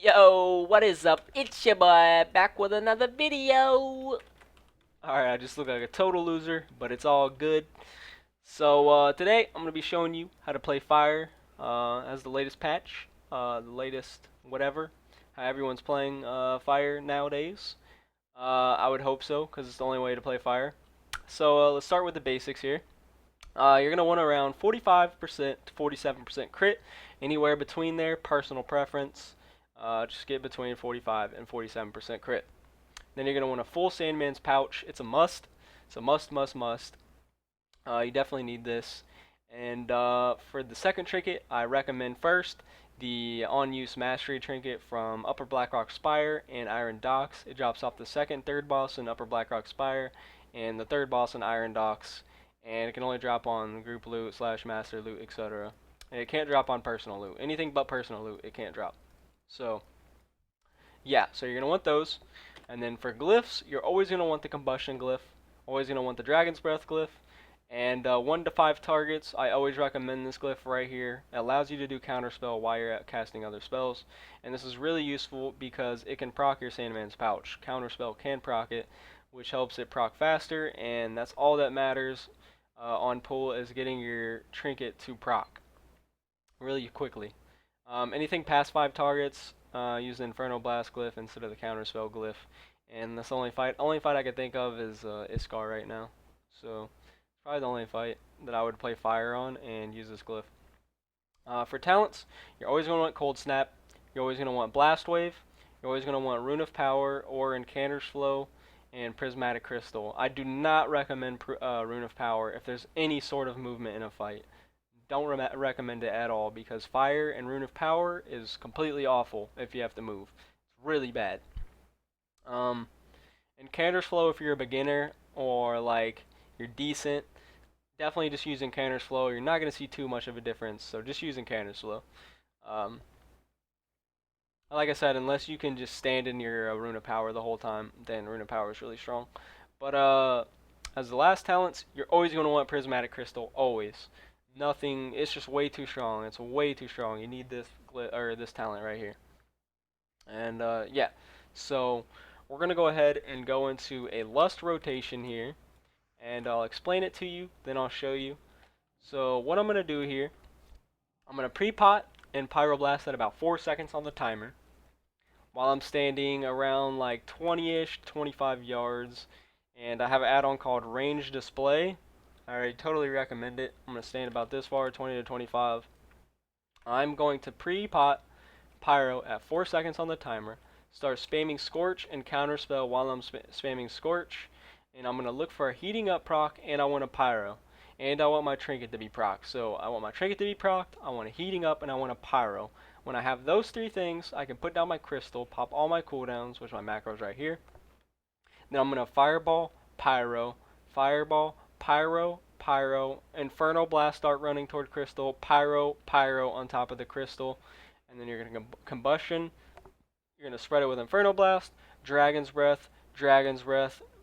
Yo, what is up? It's your boy, back with another video. Alright, I just look like a total loser, but it's all good. So, today, I'm going to be showing you how to play Fire as the latest patch, the latest whatever, how everyone's playing Fire nowadays. I would hope so, because it's the only way to play Fire. So, let's start with the basics here. You're going to want around 45% to 47% crit, anywhere between there, personal preference. Just get between 45 and 47% crit. Then you're going to want a full Sandman's pouch. It's a must. It's a must, must, must. You definitely need this. And for the second trinket, I recommend first the on-use mastery trinket from Upper Blackrock Spire and Iron Docks. It drops off the second, third boss in Upper Blackrock Spire and the third boss in Iron Docks. And it can only drop on group loot / master loot, etc. And it can't drop on personal loot. Anything but personal loot, it can't drop. So, yeah, so you're going to want those. And then for glyphs, you're always going to want the combustion glyph. Always going to want the dragon's breath glyph. And 1 to 5 targets, I always recommend this glyph right here. It allows you to do counterspell while you're casting other spells. And this is really useful because it can proc your Sandman's pouch. Counterspell can proc it, which helps it proc faster. And that's all that matters on pull, is getting your trinket to proc really quickly. Anything past 5 targets, use the Inferno Blast glyph instead of the Counterspell glyph. And that's the only fight I can think of is Iskar right now. So, probably the only fight that I would play Fire on and use this glyph. For talents, you're always going to want Cold Snap. You're always going to want Blast Wave. You're always going to want Rune of Power or Incanter's Flow and Prismatic Crystal. I do not recommend Rune of Power if there's any sort of movement in a fight. Don't recommend it at all because Fire and Rune of Power is completely awful if you have to move. It's really bad. And Canter's Flow if you're a beginner or like you're decent, definitely just using Canter's Flow. You're not going to see too much of a difference, so just using Canter's Flow. Like I said, unless you can just stand in your Rune of Power the whole time, then Rune of Power is really strong. But as the last talents, you're always going to want Prismatic Crystal, always. Nothing, it's just way too strong. It's way too strong. You need this this talent right here. And yeah, so we're gonna go ahead and go into a lust rotation here, and I'll explain it to you, then I'll show you. So what I'm gonna do here, I'm gonna pre-pot and pyroblast at about 4 seconds on the timer, while I'm standing around like 20-ish, 25 yards, and I have an add-on called rangedisplay. I totally recommend it. I'm going to stand about this far, 20 to 25. I'm going to pre-pot pyro at 4 seconds on the timer. Start spamming scorch and counterspell while I'm spamming scorch. And I'm going to look for a heating up proc, and I want a pyro. And I want my trinket to be proc. So I want my trinket to be proc, I want a heating up, and I want a pyro. When I have those 3 things, I can put down my crystal, pop all my cooldowns, which are my macros right here. Then I'm going to fireball, pyro, fireball, pyro, pyro, inferno blast start running toward crystal, pyro, pyro on top of the crystal, and then you're going to combustion. You're going to spread it with inferno blast, dragon's breath,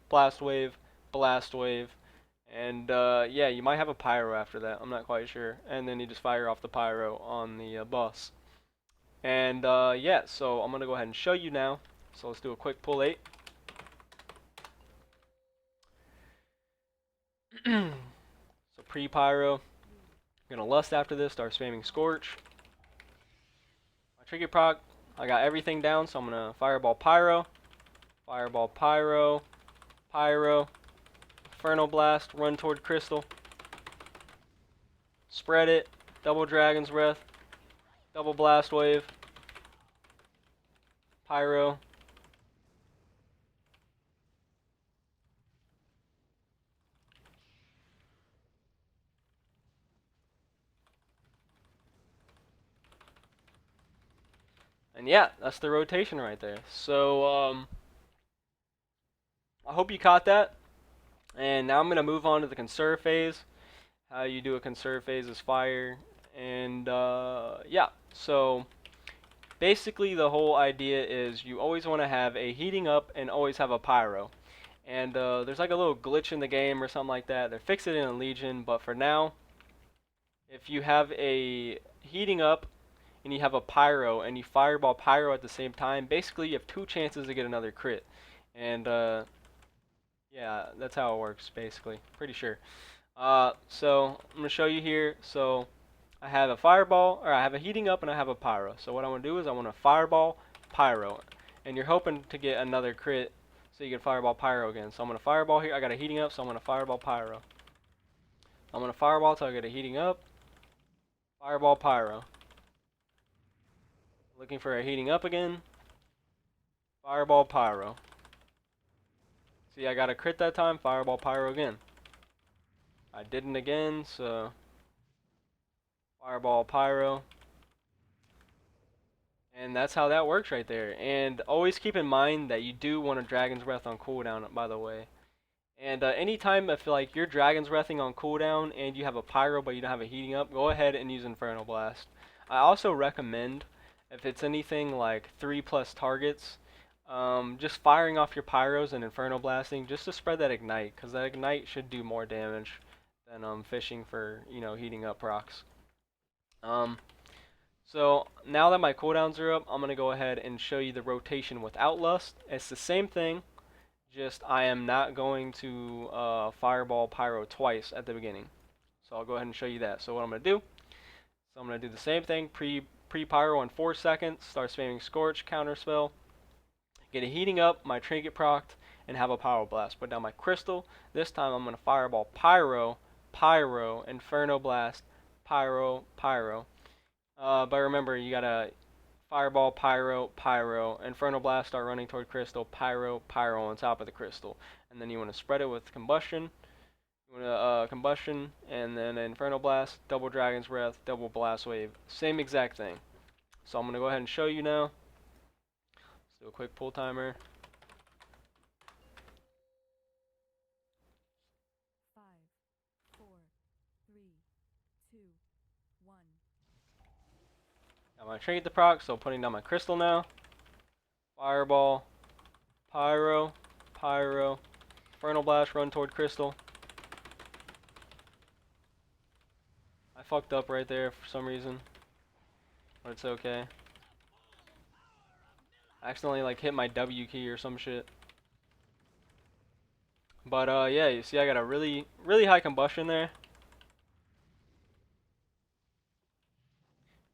blast wave, and yeah, you might have a pyro after that. I'm not quite sure. And then you just fire off the pyro on the boss. And yeah, so I'm going to go ahead and show you now. So let's do a quick pull 8. So pre-pyro, I'm gonna lust after this, start spamming scorch. My trinket proc, I got everything down, so I'm gonna fireball pyro, pyro, inferno blast, run toward crystal, spread it, double dragon's breath, double blast wave, pyro. And yeah, that's the rotation right there. So, I hope you caught that. And now I'm going to move on to the conserve phase. How you do a conserve phase is fire. And, yeah, so basically the whole idea is you always want to have a heating up and always have a pyro. And there's like a little glitch in the game or something like that. They're fixing it in Legion, but for now, if you have a heating up and you have a pyro and you fireball pyro at the same time, basically you have 2 chances to get another crit. And yeah, that's how it works basically. Pretty sure. So I'm gonna show you here. So I have a fireball, or I have a heating up, and I have a pyro. So what I want to do is I want to fireball pyro, and you're hoping to get another crit so you can fireball pyro again. So I'm gonna fireball here. I got a heating up, so I'm gonna fireball pyro. I'm gonna fireball till I get a heating up. Fireball pyro. Looking for a heating up again. Fireball pyro. See, I got a crit that time. Fireball pyro again. I didn't again, so fireball pyro. And that's how that works right there. And always keep in mind that you do want a Dragon's Breath on cooldown, by the way. And anytime if like you're Dragon's Breathing on cooldown and you have a pyro but you don't have a heating up, go ahead and use Inferno Blast. I also recommend, if it's anything like 3+ targets, just firing off your pyros and Inferno Blasting just to spread that ignite, because that ignite should do more damage than fishing for, you know, heating up procs. So now that my cooldowns are up, I'm going to go ahead and show you the rotation without Lust. It's the same thing, just I am not going to fireball pyro twice at the beginning. So I'll go ahead and show you that. So what I'm going to do, so I'm going to do the same thing, pre-pyro in 4 seconds, start spamming scorch, counterspell, get a heating up, my trinket proc'd, and have a pyroblast. Put down my crystal. This time I'm going to fireball pyro, pyro, inferno blast, pyro, pyro. But remember, you gotta fireball, pyro, pyro, inferno blast, start running toward crystal, pyro, pyro on top of the crystal, and then you want to spread it with combustion. You want to combustion, and then inferno blast, double dragon's breath, double blast wave, same exact thing. So I'm gonna go ahead and show you now. Let's do a quick pull timer. 5, 4, 3, 2, 1. Got my trinket to proc, so putting down my crystal now. Fireball, pyro, pyro, inferno blast, run toward crystal. I fucked up right there for some reason, but it's okay. I accidentally like hit my W key or some shit. But yeah, you see I got a really high combustion there.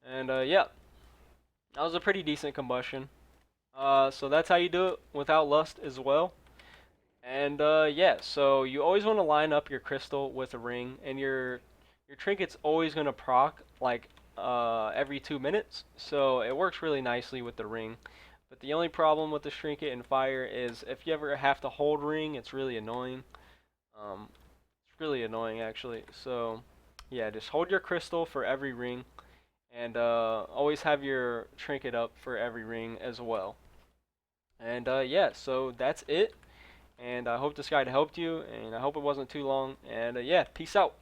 And yeah, that was a pretty decent combustion. So that's how you do it without Lust as well. And yeah, so you always want to line up your crystal with a ring, and your trinket's always gonna proc like every 2 minutes. So it works really nicely with the ring. But the only problem with the trinket and fire is if you ever have to hold ring, it's really annoying. It's really annoying actually. So yeah, just hold your crystal for every ring, and always have your trinket up for every ring as well. And yeah, so that's it. And I hope this guide helped you, and I hope it wasn't too long. And yeah, peace out.